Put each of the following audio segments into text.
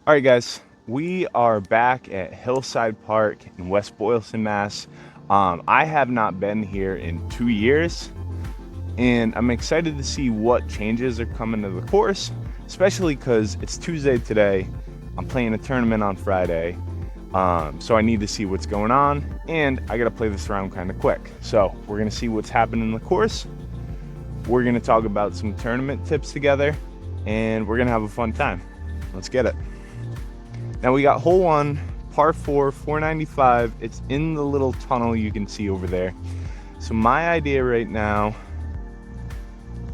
All right, guys, we are back at Hillside Park in West Boylston, Mass. I have not been here in 2 years, and I'm excited to see what changes are coming to the course, especially because it's Tuesday today. I'm playing a tournament on Friday, so I need to see what's going on, and I got to play this round kind of quick. So we're going to see what's happening in the course. We're going to talk about some tournament tips together, and we're going to have a fun time. Let's get it. Now we got hole one, par 4, 495. It's in the little tunnel you can see over there. So my idea right now,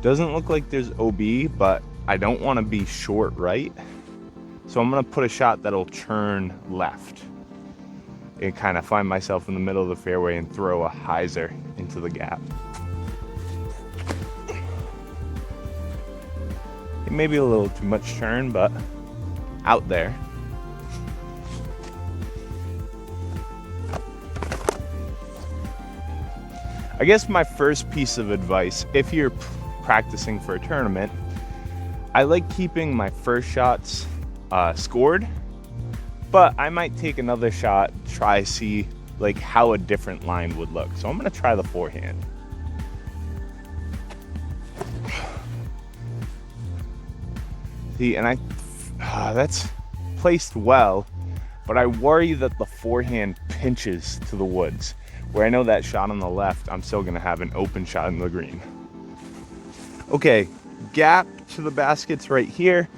doesn't look like there's OB, but I don't want to be short right. So I'm going to put a shot that'll turn left and kind of find myself in the middle of the fairway and throw a hyzer into the gap. It may be a little too much turn, but out there. I guess my first piece of advice, if you're practicing for a tournament, I like keeping my first shots scored, but I might take another shot, try see like how a different line would look. So I'm gonna try the forehand. See, and that's placed well, but I worry that the forehand pinches to the woods. Where I know that shot on the left, I'm still gonna have an open shot in the green. Okay, gap to the basket's right here.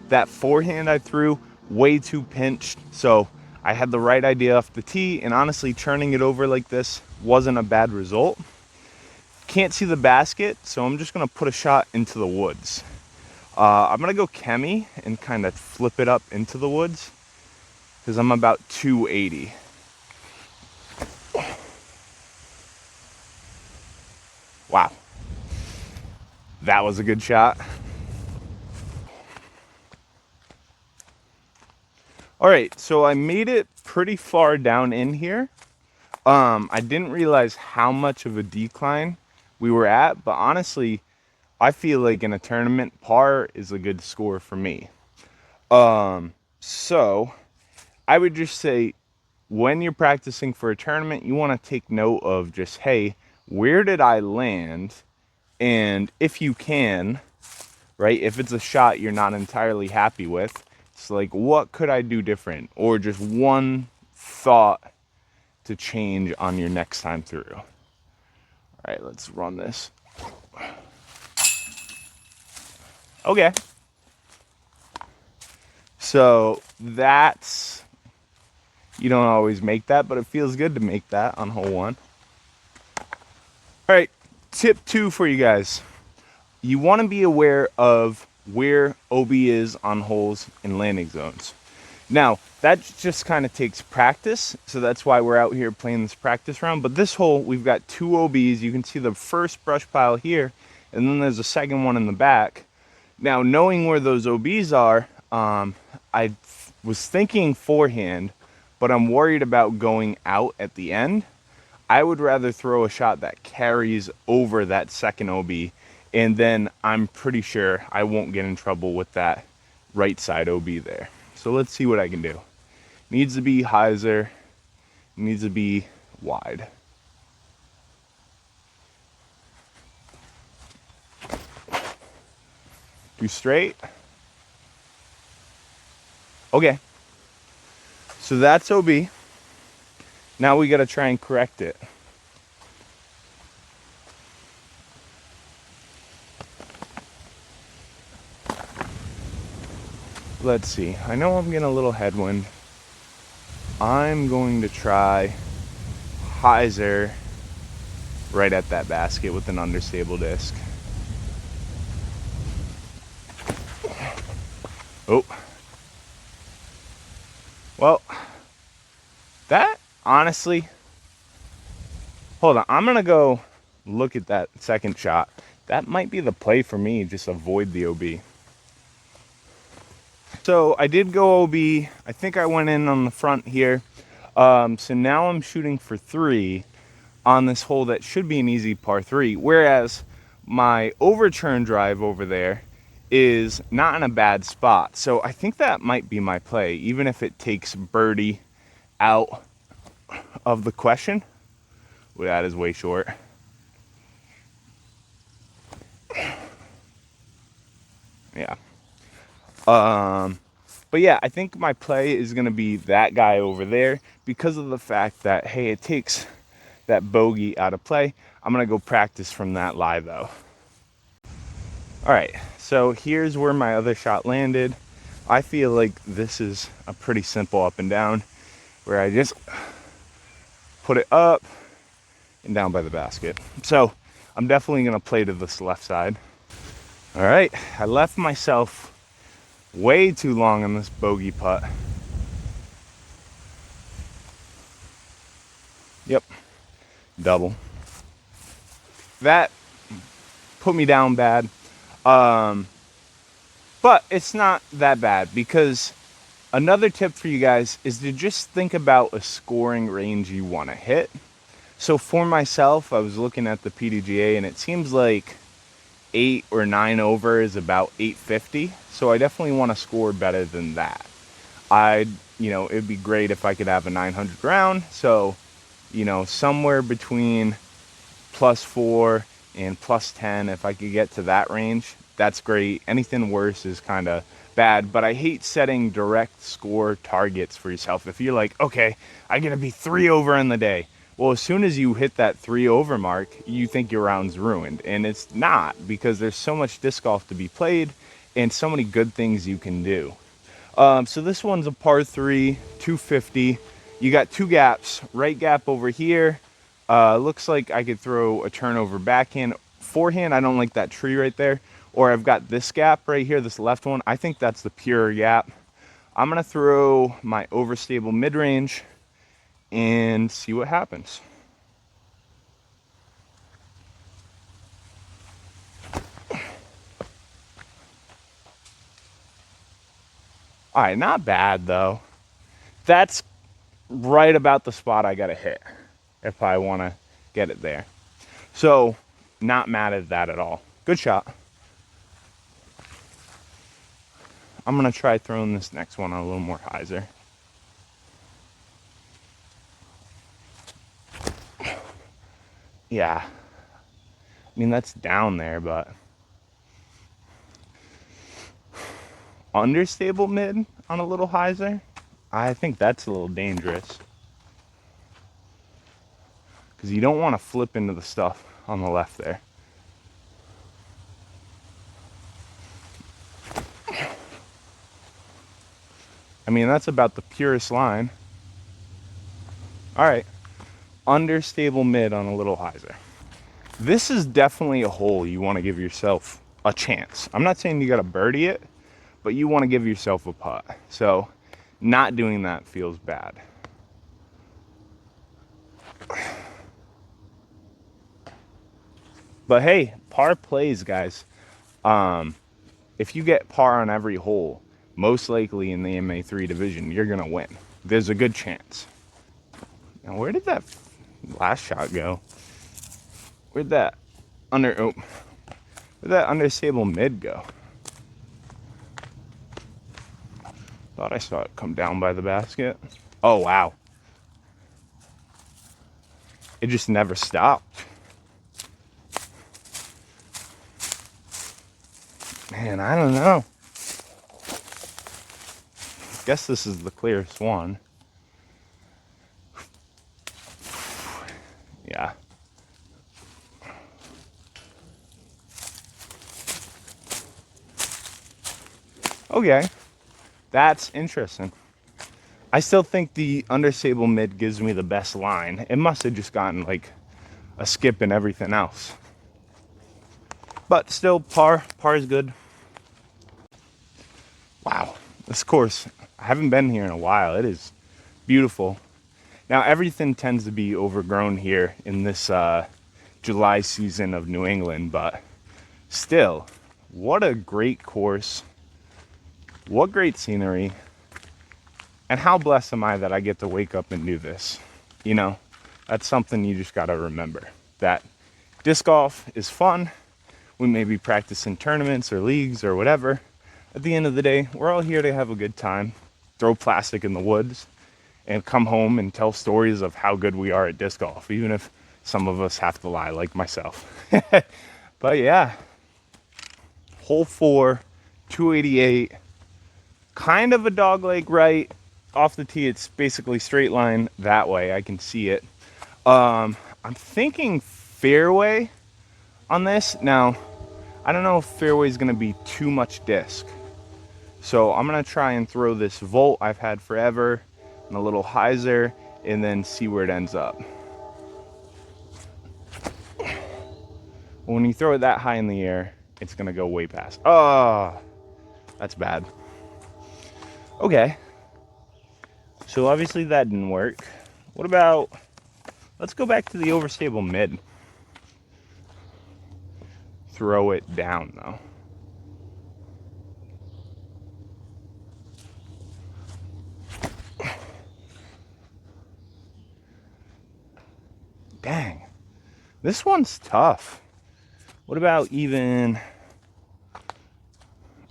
That forehand I threw, way too pinched. So I had the right idea off the tee, and honestly, turning it over like this wasn't a bad result. Can't see the basket, so I'm just gonna put a shot into the woods. I'm gonna go Kemi and kind of flip it up into the woods because I'm about 280. Wow, that was a good shot. All right, so I made it pretty far down in here. I didn't realize how much of a decline we were at, but honestly, I feel like in a tournament, par is a good score for me. So I would just say when you're practicing for a tournament, you want to take note of just, hey, where did I land? And if you can, right, if it's a shot you're not entirely happy with, it's like, what could I do different? Or just one thought to change on your next time through. All right, let's run this. Okay. So that's, you don't always make that, but it feels good to make that on hole one. All right, tip 2 for you guys. You want to be aware of where OB is on holes in landing zones. Now, that just kind of takes practice, so that's why we're out here playing this practice round. But this hole, we've got 2 OBs. You can see the first brush pile here, and then there's a second one in the back. Now, knowing where those OBs are, I was thinking forehand, but I'm worried about going out at the end. I would rather throw a shot that carries over that second OB, and then I'm pretty sure I won't get in trouble with that right side OB there. So let's see what I can do. Needs to be hyzer, needs to be wide. Do straight. Okay, so that's OB. Now we gotta try and correct it. Let's see, I know I'm getting a little headwind. I'm going to try hyzer right at that basket with an understable disc. Oh. Well, that honestly, hold on, I'm gonna go look at that second shot. That might be the play for me, just avoid the OB. So I did go OB. I think I went in on the front here. So now I'm shooting for 3 on this hole that should be an easy par 3. Whereas my overturn drive over there is not in a bad spot. So I think that might be my play, even if it takes birdie out of the question. Well, that is way short. Yeah. But yeah, I think my play is going to be that guy over there because of the fact that, hey, it takes that bogey out of play. I'm going to go practice from that lie though. All right, so here's where my other shot landed. I feel like this is a pretty simple up and down where I just put it up and down by the basket. So I'm definitely going to play to this left side. All right, I left myself way too long on this bogey putt. Yep, double. That put me down bad. But it's not that bad because another tip for you guys is to just think about a scoring range you want to hit. So for myself, I was looking at the PDGA and it seems like 8 or 9 over is about 850. So I definitely want to score better than that. It'd be great if I could have a 900 round. So, somewhere between +4 and +10, if I could get to that range, that's great. Anything worse is kind of bad, but I hate setting direct score targets for yourself. If you're like, okay, I'm going to be 3 over in the day. Well, as soon as you hit that 3 over mark, you think your round's ruined. And it's not, because there's so much disc golf to be played and so many good things you can do. So this one's a par 3, 250. You got 2 gaps, right gap over here. Looks like I could throw a turnover backhand. Forehand, I don't like that tree right there. Or I've got this gap right here, this left one. I think that's the pure gap. I'm going to throw my overstable mid-range and see what happens. All right, not bad though. That's right about the spot I got to hit if I want to get it there. So, not mad at that at all. Good shot. I'm going to try throwing this next one a little more hyzer. Yeah. I mean, that's down there, but understable mid on a little hyzer, I think that's a little dangerous. Because you don't want to flip into the stuff on the left there. I mean, that's about the purest line. All right, understable mid on a little hyzer. This is definitely a hole you want to give yourself a chance. I'm not saying you got to birdie it, but you want to give yourself a putt. So not doing that feels bad. But hey, par plays, guys. If you get par on every hole, most likely in the MA3 division, you're going to win. There's a good chance. Now, where did that last shot go? Where'd that understable mid go? Thought I saw it come down by the basket. Oh, wow. It just never stopped. Man, I don't know. Guess this is the clearest one. Yeah. Okay. That's interesting. I still think the understable mid gives me the best line. It must have just gotten like a skip and everything else. But still, par is good. Wow, this course, I haven't been here in a while. It is beautiful. Now, everything tends to be overgrown here in this July season of New England, but still, what a great course. What great scenery. And how blessed am I that I get to wake up and do this? You know, that's something you just got to remember. That disc golf is fun we may be practicing tournaments or leagues or whatever. At the end of the day, we're all here to have a good time, throw plastic in the woods, and come home and tell stories of how good we are at disc golf, even if some of us have to lie, like myself. But yeah, hole 4, 288, kind of a dog leg right. Off the tee, it's basically straight line that way. I can see it. I'm thinking fairway on this. Now, I don't know if fairway is going to be too much disc. So I'm going to try and throw this Volt I've had forever and a little hyzer and then see where it ends up. When you throw it that high in the air, it's going to go way past. Oh, that's bad. Okay. So obviously that didn't work. What about, let's go back to the overstable mid. Throw it down though. Dang, this one's tough. What about even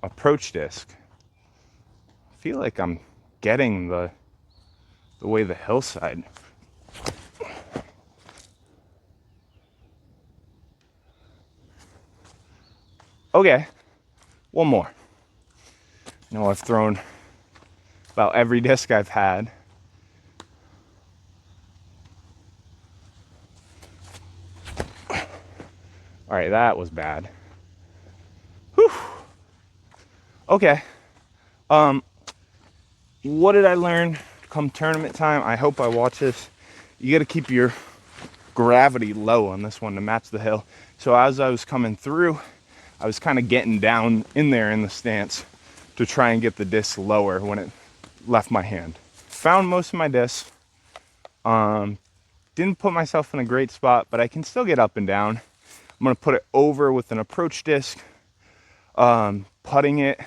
approach disc? I feel like I'm getting the way the Hillside. Okay, one more. You know, I've thrown about every disc I've had. All right, that was bad. Whew. Okay. What did I learn come tournament time? I hope I watch this. You got to keep your gravity low on this one to match the hill. So as I was coming through, I was kind of getting down in there in the stance to try and get the disc lower when it left my hand. Found most of my discs. Didn't put myself in a great spot, but I can still get up and down. I'm gonna put it over with an approach disc, putting it.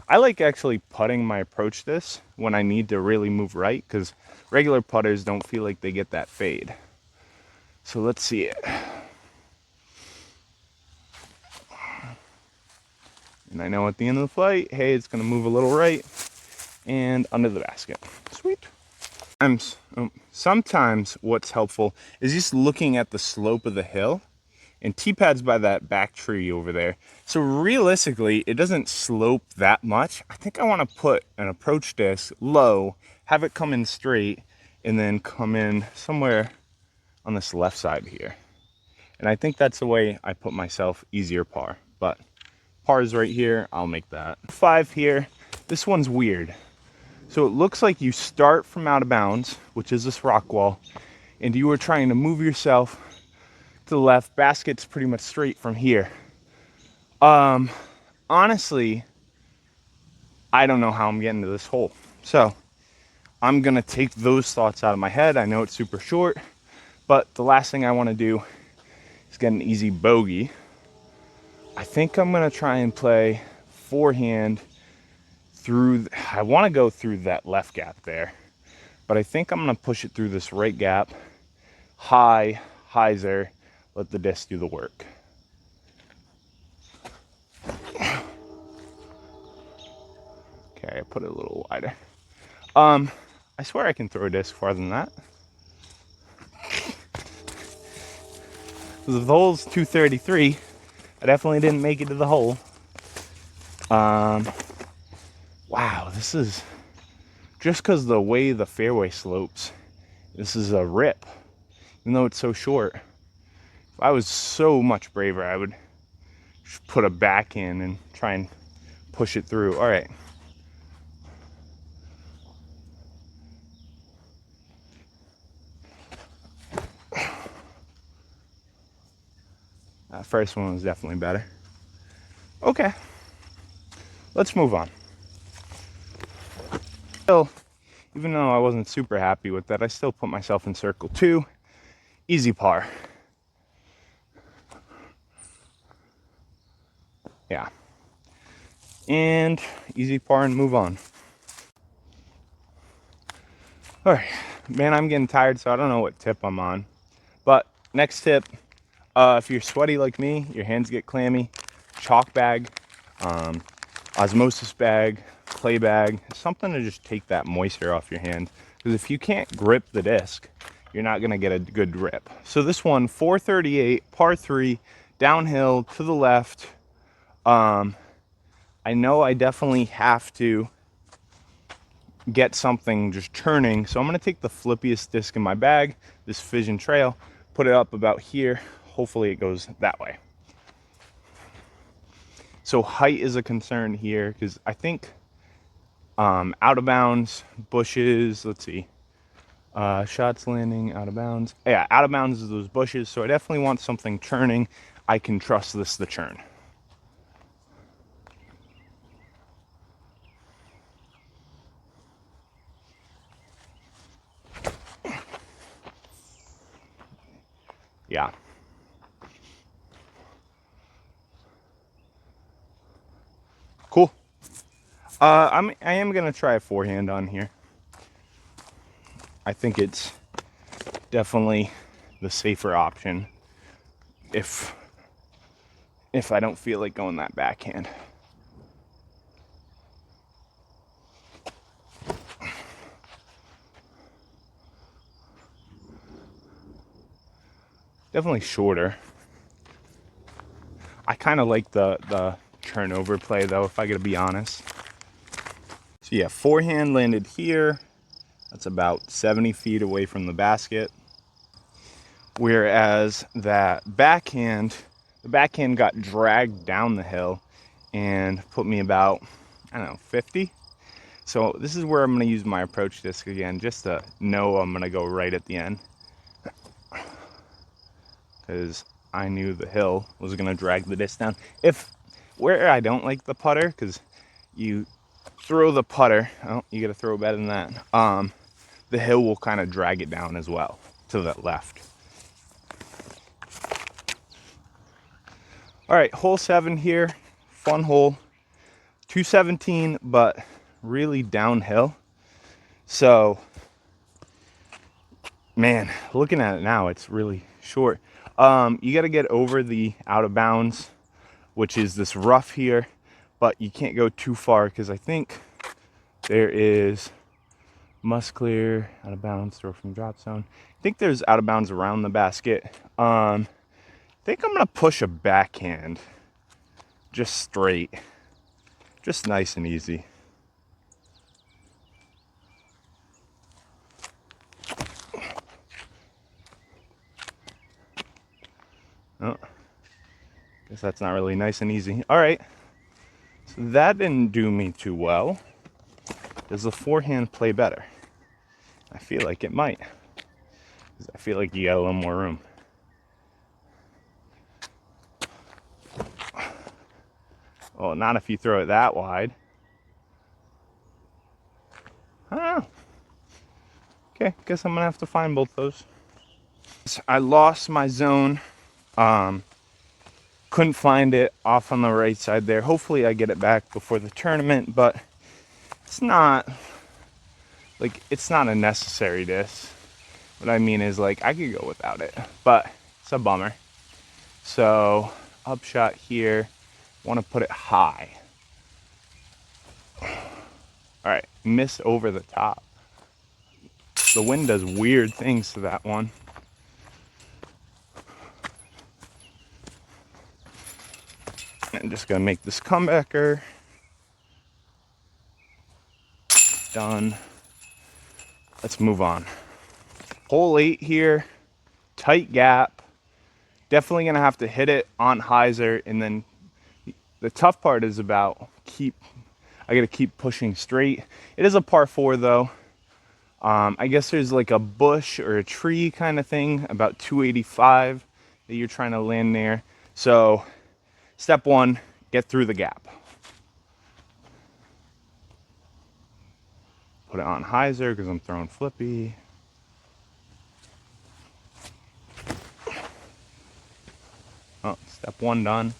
I like actually putting my approach disc when I need to really move right, because regular putters don't feel like they get that fade. So let's see it. And I know at the end of the flight, hey, it's gonna move a little right and under the basket. Sweet. Sometimes what's helpful is just looking at the slope of the hill, and T-pad's by that back tree over there. So realistically, it doesn't slope that much. I think I want to put an approach disc low, have it come in straight, and then come in somewhere on this left side here. And I think that's the way I put myself easier par. But par is right here, I'll make that. 5 here, this one's weird. So it looks like you start from out of bounds, which is this rock wall, and you are trying to move yourself to the left. Basket's pretty much straight from here. Honestly, I don't know how I'm getting to this hole. So I'm gonna take those thoughts out of my head. I know it's super short, but the last thing I wanna do is get an easy bogey. I think I'm gonna try and play forehand through, I wanna go through that left gap there, but I think I'm gonna push it through this right gap, high, hyzer, let the disc do the work. Okay, I put it a little wider. I swear I can throw a disc farther than that. The hole's 233. I definitely didn't make it to the hole. Wow, this is, just because the way the fairway slopes, this is a rip, even though it's so short. If I was so much braver, I would just put a back in and try and push it through. All right. That first one was definitely better. Okay, let's move on. Still, even though I wasn't super happy with that, I still put myself in circle 2. Easy par. Yeah. And easy par and move on. All right, man, I'm getting tired, so I don't know what tip I'm on. But next tip, if you're sweaty like me, your hands get clammy, chalk bag, osmosis bag, clay bag, something to just take that moisture off your hand. Because if you can't grip the disc, you're not gonna get a good grip. So this one, 438, par 3, downhill to the left. I know I definitely have to get something just churning. So I'm gonna take the flippiest disc in my bag, this Fission Trail, put it up about here. Hopefully it goes that way. So height is a concern here because I think out of bounds, bushes, let's see, shots landing, out of bounds. Yeah, out of bounds is those bushes. So I definitely want something churning. I can trust this to churn. Yeah. Cool. I am gonna try a forehand on here. I think it's definitely the safer option if I don't feel like going that backhand. Definitely shorter. I kind of like the turnover play though, if I gotta be honest. So yeah, forehand landed here. That's about 70 feet away from the basket. Whereas that backhand, the backhand got dragged down the hill and put me about, I don't know, 50. So this is where I'm gonna use my approach disc again, just to know I'm gonna go right at the end. Because I knew the hill was gonna drag the disc down. Where I don't like the putter, because you throw the putter, oh, you gotta throw better than that. The hill will kind of drag it down as well to the left. All right, hole 7 here, fun hole, 217, but really downhill. So, man, looking at it now, it's really short. You got to get over the out of bounds, which is this rough here, but you can't go too far because I think there is must clear, out of bounds, throw from drop zone. I think there's out of bounds around the basket. I think I'm gonna push a backhand, just straight, just nice and easy. Oh, guess that's not really nice and easy. All right, so that didn't do me too well. Does the forehand play better? I feel like it might. I feel like you got a little more room. Well, not if you throw it that wide. Oh. Okay, guess I'm gonna have to find both those. I lost my zone. Couldn't find it off on the right side there. Hopefully I get it back before the tournament, but it's not a necessary disc. What I mean is, like, I could go without it, but it's a bummer. So upshot here, want to put it high. All right, miss over the top. The wind does weird things to that one. I'm just gonna make this comebacker. Done. Let's move on. Hole 8 here, tight gap. Definitely gonna have to hit it on hyzer, and then the tough part is about I gotta keep pushing straight. It is a par 4 though. I guess there's like a bush or a tree kind of thing about 285 that you're trying to land near. So step 1, get through the gap. Put it on hyzer because I'm throwing flippy. Oh, step 1 done.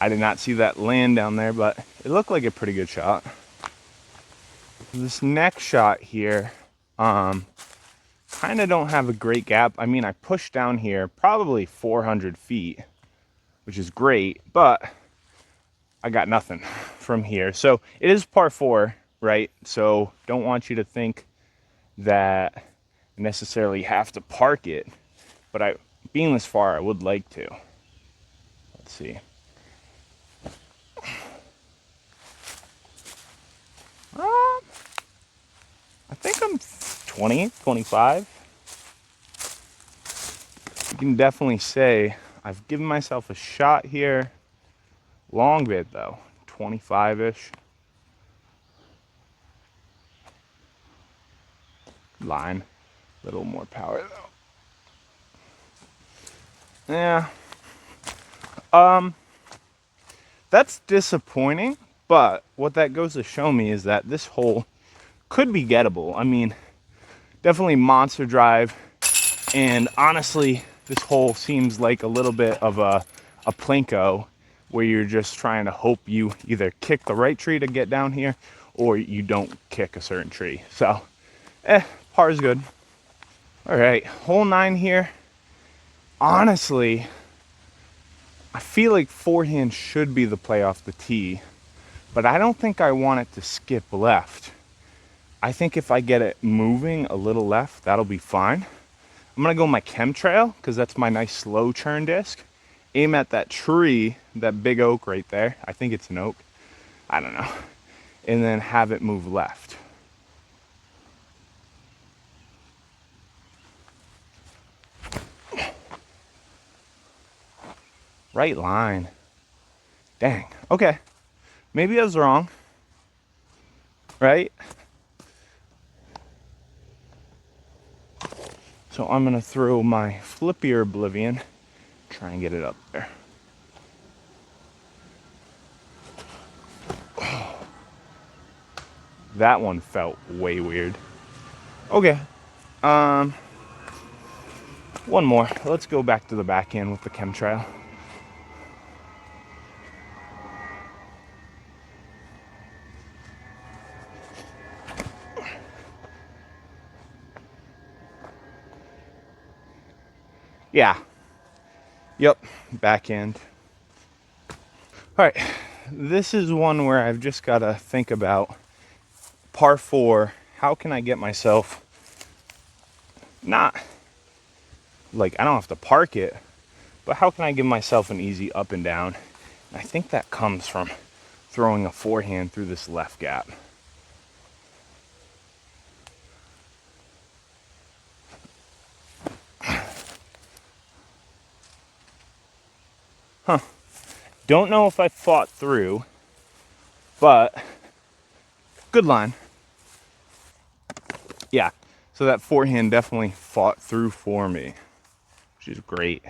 I did not see that land down there, but it looked like a pretty good shot. This next shot here, kind of don't have a great gap. I mean, I pushed down here probably 400 feet, which is great, but I got nothing from here. So it is par 4, right? So don't want you to think that I necessarily have to park it, but being this far, I would like to. Let's see. I think I'm 20, 25. You can definitely say I've given myself a shot here. Long bit though, 25-ish. Line, a little more power though. Yeah. That's disappointing, but what that goes to show me is that this hole could be gettable. I mean, definitely monster drive, and honestly, this hole seems like a little bit of a plinko where you're just trying to hope you either kick the right tree to get down here or you don't kick a certain tree. So, par is good. All right, hole 9 here. Honestly, I feel like forehand should be the play off the tee, but I don't think I want it to skip left. I think if I get it moving a little left, that'll be fine. I'm gonna go my chemtrail because that's my nice slow churn disc. Aim at that tree, that big oak right there. I think it's an oak. I don't know. And then have it move left. Right line. Dang. Okay. Maybe I was wrong. Right? So I'm gonna throw my flippier oblivion. Try and get it up there. That one felt way weird. Okay. One more. Let's go back to the backhand with the chemtrail. Yeah. Yep. Backhand. All right. This is one where I've just got to think about par 4. How can I get myself not like I don't have to park it, but how can I give myself an easy up and down? And I think that comes from throwing a forehand through this left gap. Huh. Don't know if I fought through, but good line. Yeah. So that forehand definitely fought through for me, which is great.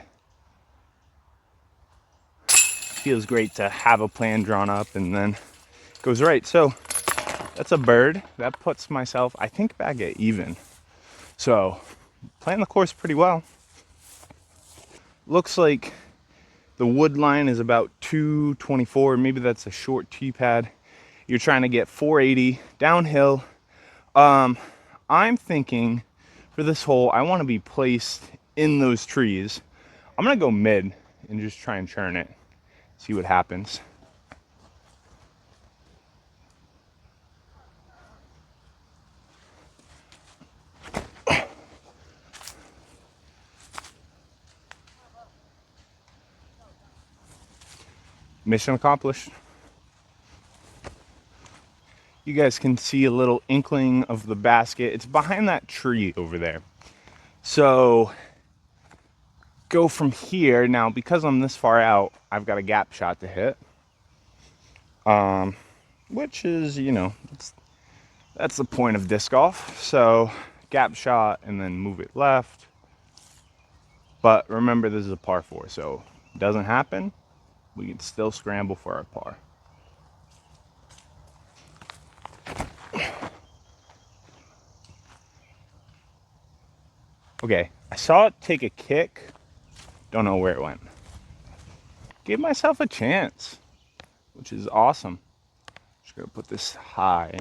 Feels great to have a plan drawn up and then it goes right. So that's a bird. That puts myself, I think, back at even. So playing the course pretty well. Looks like the wood line is about 224. Maybe that's a short tee pad. You're trying to get 480 downhill. I'm thinking for this hole, I want to be placed in those trees. I'm going to go mid and just try and churn it. See what happens. Mission accomplished. You guys can see a little inkling of the basket. It's behind that tree over there. So go from here. Now, because I'm this far out, I've got a gap shot to hit. Which is, you know, that's the point of disc golf. So gap shot and then move it left. But remember, this is a par 4, so it doesn't happen. We can still scramble for our par. Okay, I saw it take a kick. Don't know where it went. Gave myself a chance, which is awesome. Just gonna put this high.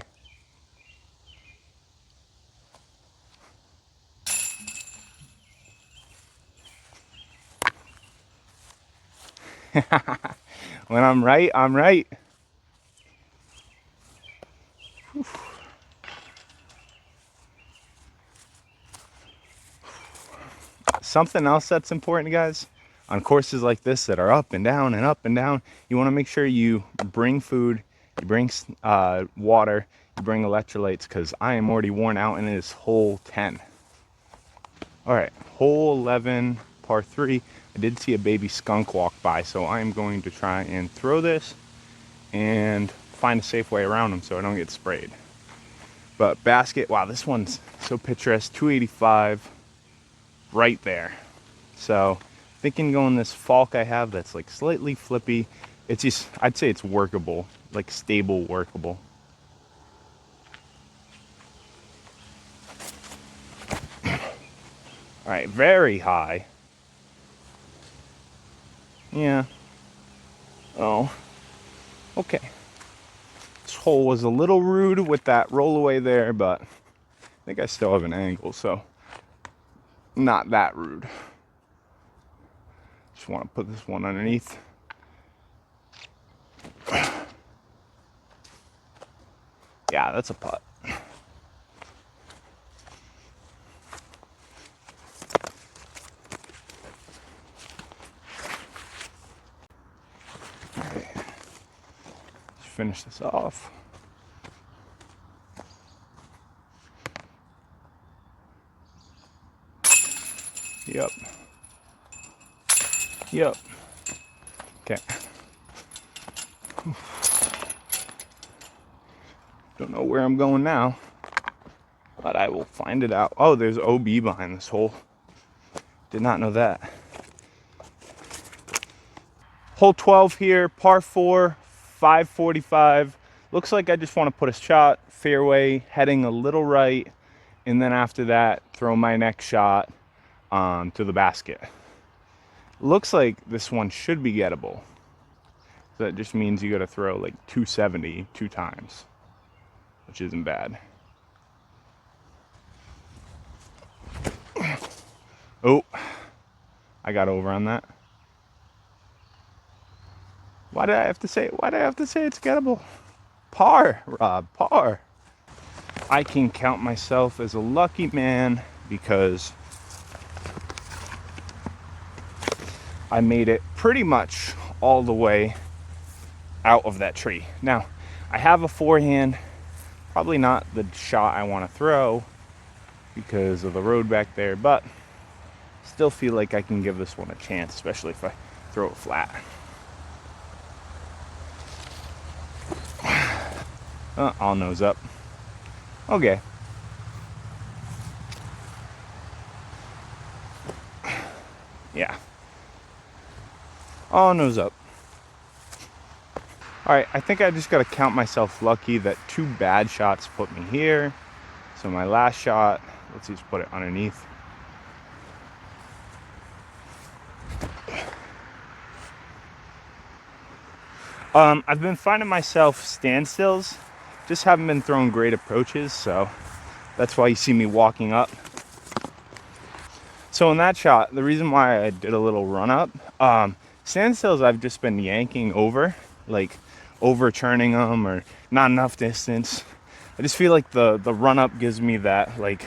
When I'm right, I'm right. Something else that's important, guys, on courses like this that are up and down and up and down, you want to make sure you bring food, you bring water, you bring electrolytes, because I am already worn out and it is hole 10. All right, hole 11, par 3. I did see a baby skunk walk by, so I am going to try and throw this and find a safe way around them so I don't get sprayed. But basket, wow, this one's so picturesque, 285 right there. So thinking going this Falk I have that's like slightly flippy. It's just, I'd say it's workable, like stable workable. All right, very high. Yeah. Oh, okay. This hole was a little rude with that roll away there, but I think I still have an angle, so not that rude. Just want to put this one underneath. Yeah, that's a putt. All right. Let's finish this off. Yep. Yep. Okay. Don't know where I'm going now, but I will find it out. Oh, there's OB behind this hole. Did not know that. Hole 12 here, par 4, 545. Looks like I just want to put a shot, fairway, heading a little right, and then after that, throw my next shot to the basket. Looks like this one should be gettable. So that just means you got to throw like 270 two times, which isn't bad. Oh, I got over on that. Why did I have to say it's gettable? Par, Rob, par. I can count myself as a lucky man because I made it pretty much all the way out of that tree. Now, I have a forehand, probably not the shot I want to throw because of the road back there, but still feel like I can give this one a chance, especially if I throw it flat. All nose up. Okay. Yeah. All nose up. All right, I think I just got to count myself lucky that 2 bad shots put me here. So my last shot, let's just put it underneath. I've been finding myself standstills, just haven't been throwing great approaches, so that's why you see me walking up. So in that shot, the reason why I did a little run up, standstills I've just been yanking over, like overturning them or not enough distance. I just feel like the run up gives me that like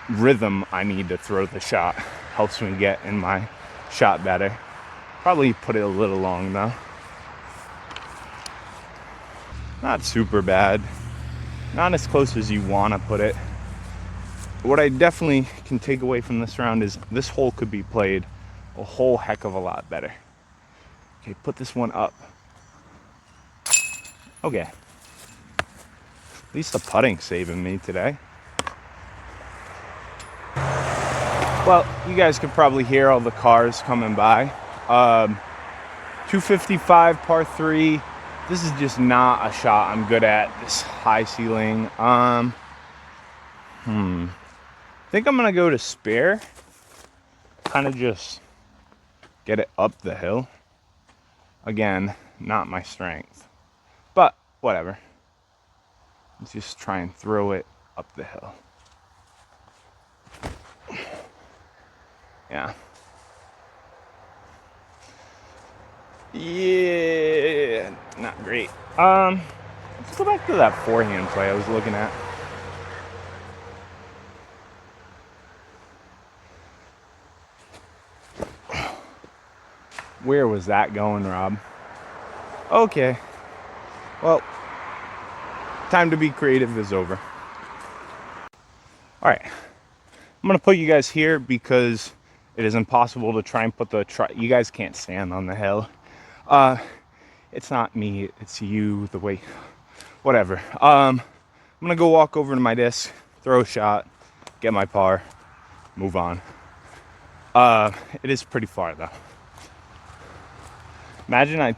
rhythm I need to throw the shot, helps me get in my shot better. Probably put it a little long though. Not super bad, not as close as you want to put it. What I definitely can take away from this round is this hole could be played a whole heck of a lot better. Okay, put this one up. Okay. At least the putting's saving me today. Well, you guys could probably hear all the cars coming by. 255 par 3. This is just not a shot I'm good at, this high ceiling. I think I'm gonna go to spare. Kind of just get it up the hill. Again, not my strength, but whatever. Let's just try and throw it up the hill. Yeah. Yeah, not great. Let's go back to that forehand play I was looking at. Where was that going, Rob? Okay. Well, time to be creative is over. All right. I'm going to put you guys here because it is impossible to try and put you guys can't stand on the hill. It's not me, it's you, the way, whatever. I'm going to go walk over to my disc, throw a shot, get my par, move on. It is pretty far though. Imagine I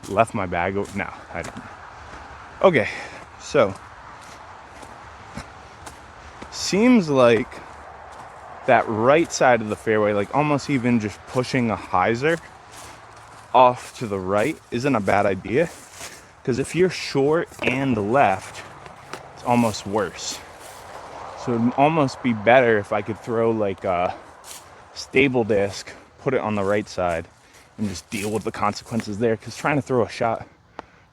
left my bag. No, I didn't. Okay, so seems like that right side of the fairway, like almost even just pushing a hyzer off to the right isn't a bad idea, because if you're short and left, it's almost worse. So it'd almost be better if I could throw like a stable disc, put it on the right side, and just deal with the consequences there, because trying to throw a shot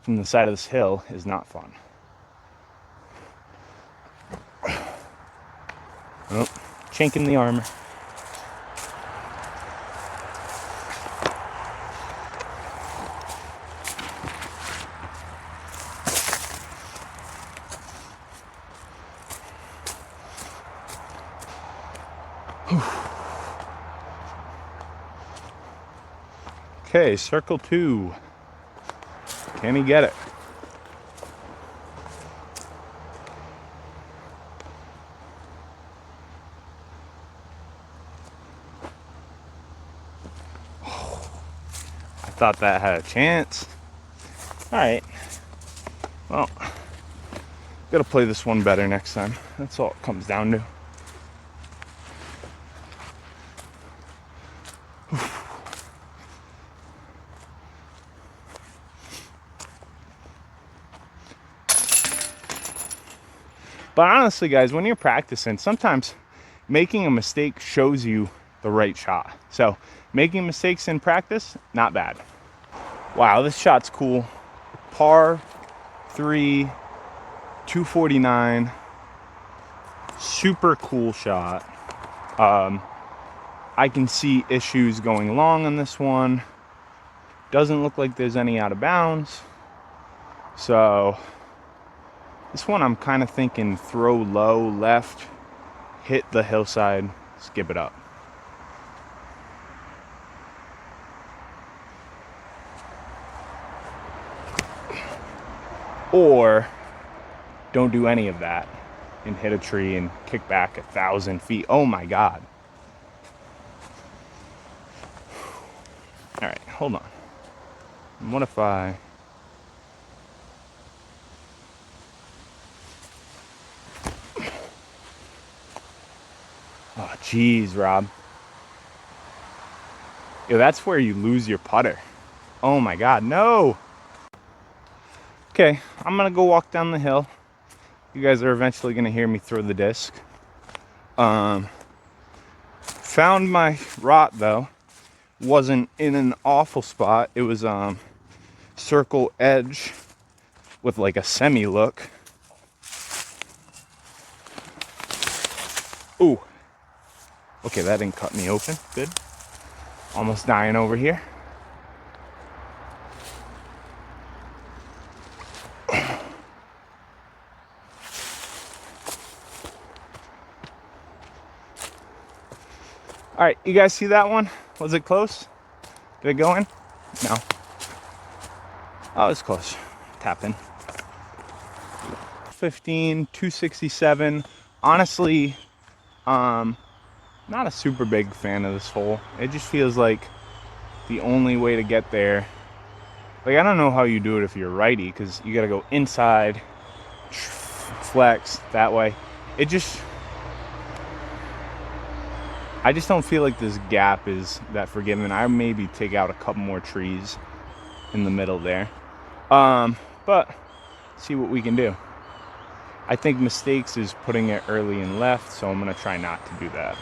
from the side of this hill is not fun. Oh, chink in the armor. Okay, circle 2. Can he get it? I thought that had a chance. All right. Well, gotta play this one better next time. That's all it comes down to. But honestly, guys, when you're practicing, sometimes making a mistake shows you the right shot. So making mistakes in practice, not bad. Wow, this shot's cool. Par 3, 249. Super cool shot. I can see issues going long on this one. Doesn't look like there's any out of bounds. So this one I'm kind of thinking throw low left, hit the hillside, skip it up. Or don't do any of that and hit a tree and kick back 1,000 feet. Oh my God. All right, hold on. And what if I... Oh, geez, Rob. Yo, that's where you lose your putter. Oh my God, no. Okay, I'm gonna go walk down the hill. You guys are eventually gonna hear me throw the disc. Found my rot though. Wasn't in an awful spot. It was circle edge with like a semi look. Ooh. Okay, that didn't cut me open. Good. Almost dying over here. All right, you guys see that one? Was it close? Did it go in? No. Oh, it's close. Tap in. 15, 267. Honestly, not a super big fan of this hole. It just feels like the only way to get there. Like, I don't know how you do it if you're righty, because you got to go inside, flex that way. I just don't feel like this gap is that forgiving. I maybe take out a couple more trees in the middle there. But see what we can do. I think mistakes is putting it early and left, so I'm gonna try not to do that.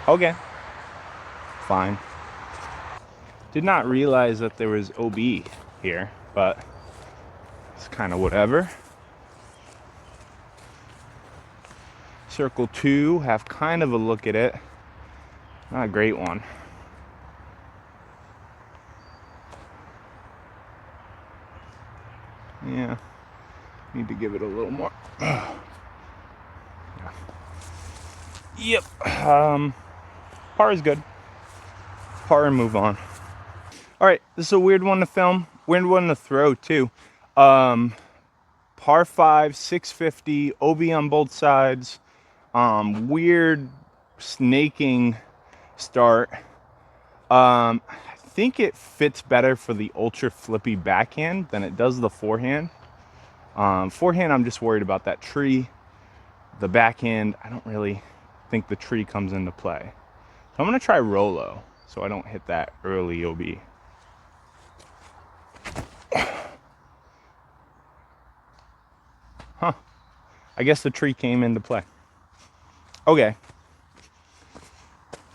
Okay, fine. Did not realize that there was OB here, but it's kind of whatever. Circle 2, have kind of a look at it. Not a great one. Yeah, need to give it a little more. Yeah. Yep. Par is good. Par and move on. All right, this is a weird one to film. Weird one to throw too. Par 5, 650, OB on both sides. Weird snaking start. I think it fits better for the ultra flippy backhand than it does the forehand. Forehand, I'm just worried about that tree. The backhand, I don't really think the tree comes into play. So I'm gonna try Rolo so I don't hit that early OB. Huh. I guess the tree came into play. Okay.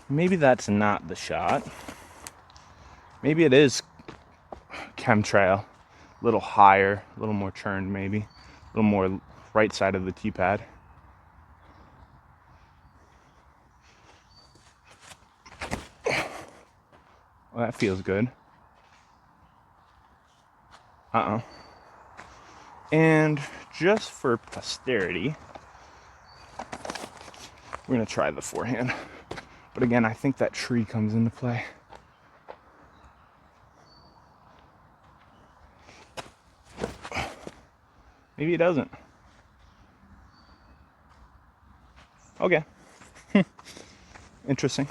Maybe that's not the shot. Maybe it is chemtrail. A little higher, a little more churned maybe. A little more right side of the tee pad. Well, that feels good. Uh-oh. And just for posterity, we're gonna try the forehand. But again, I think that tree comes into play. Maybe it doesn't. Okay. Interesting.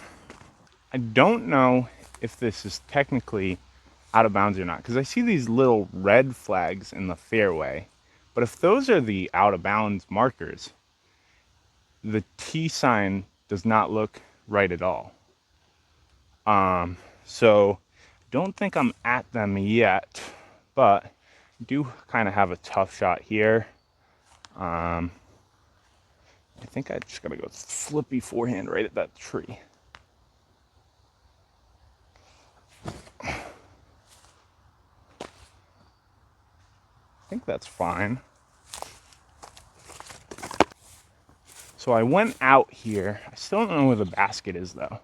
I don't know if this is technically out of bounds or not, because I see these little red flags in the fairway. But if those are the out of bounds markers, the T sign does not look right at all. So don't think I'm at them yet, but do kind of have a tough shot here. I think I just gotta go flippy forehand right at that tree. I think that's fine. So I went out here. I still don't know where the basket is though.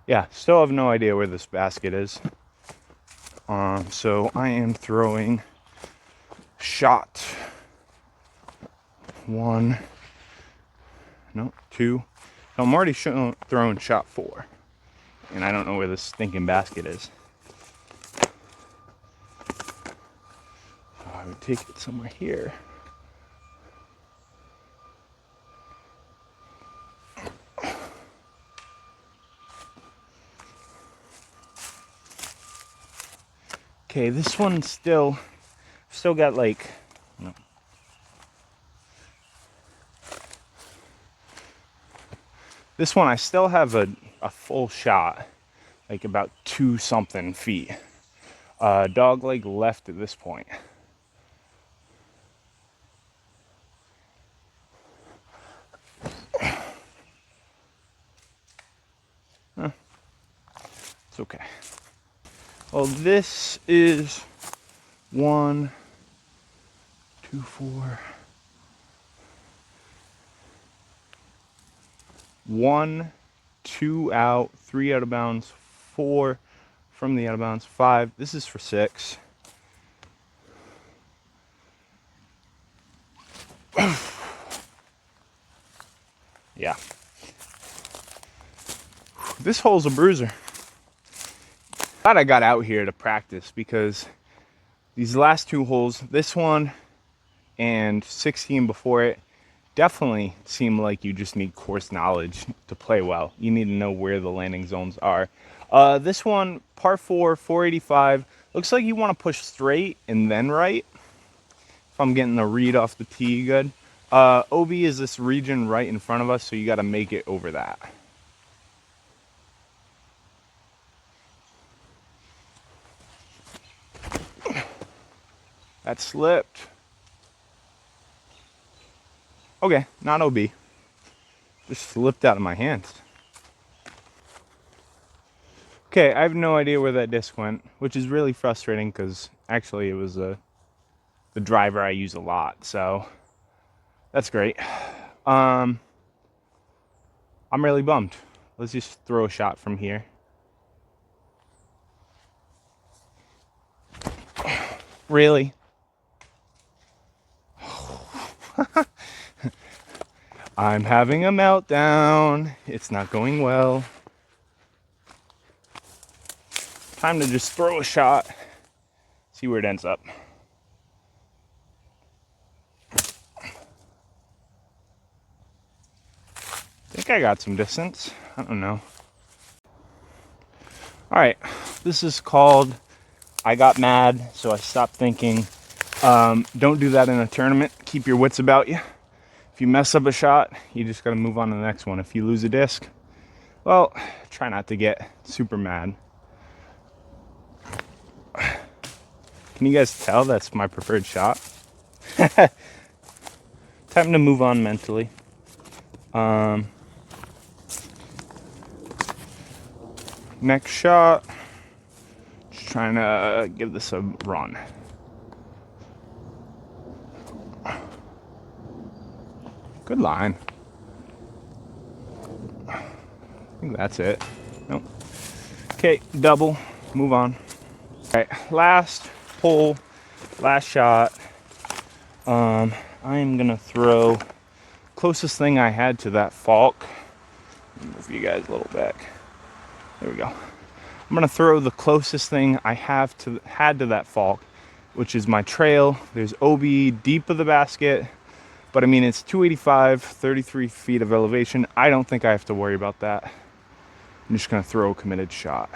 Yeah, still have no idea where this basket is. So I am throwing shot 1, no, 2. So I'm already throwing shot 4. And I don't know where this stinking basket is. So I would take it somewhere here. Okay, this one still got like, no. This one I still have a full shot, like about 2 something feet. Dog leg left at this point. Huh. It's okay. Well, this is 1, 2, 4. 1, 2 out, 3 out of bounds, 4 from the out of bounds, 5. This is for 6. Yeah. This hole's a bruiser. Glad I got out here to practice because these last 2 holes, this one and 16 before it, definitely seem like you just need course knowledge to play well. You need to know where the landing zones are. This one, par 4, 485, looks like you want to push straight and then right. If I'm getting the read off the tee good. OB is this region right in front of us, so you got to make it over that. That slipped. Okay, not OB. Just slipped out of my hands. Okay, I have no idea where that disc went, which is really frustrating because actually it was the driver I use a lot, so that's great. I'm really bummed. Let's just throw a shot from here. Really? I'm having a meltdown. It's not going well. Time to just throw a shot. See where it ends up. I think I got some distance. I don't know. All right, this is called I got mad, so I stopped thinking. Don't do that in a tournament. Keep your wits about you. If you mess up a shot, you just gotta move on to the next one. If you lose a disc, well, try not to get super mad. Can you guys tell that's my preferred shot? Time to move on mentally. Next shot. Just trying to give this a run. Good line. I think that's it. Nope. Okay, double. Move on. All right, last hole, last shot. I am gonna throw closest thing I had to that falk. Move you guys a little back. There we go. I'm gonna throw the closest thing I had to that falk, which is my trail. There's OB deep of the basket, but I mean it's 285, 33 feet of elevation. I don't think I have to worry about that. I'm just gonna throw a committed shot.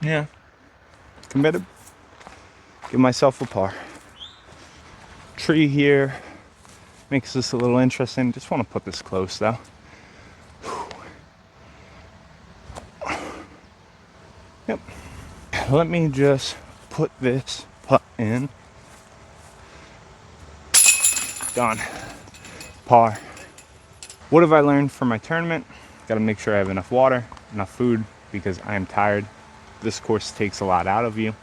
Yeah, committed. Give myself a par. Tree here makes this a little interesting. Just want to put this close though. Yep. Let me just put this putt in. Done. Par. What have I learned from my tournament? Got to make sure I have enough water, enough food, because I am tired. This course takes a lot out of you.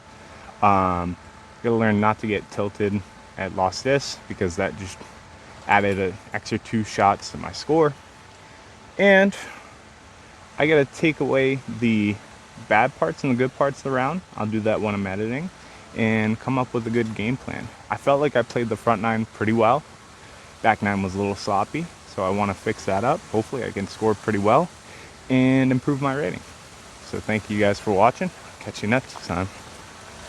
Got to learn not to get tilted at lost disc, because that just added an extra 2 shots to my score. And I got to take away the bad parts and the good parts of the round. I'll do that when I'm editing and come up with a good game plan. I felt like I played the front 9 pretty well. Back 9 was a little sloppy, so I want to fix that up. Hopefully I can score pretty well and improve my rating. So thank you guys for watching. Catch you next time.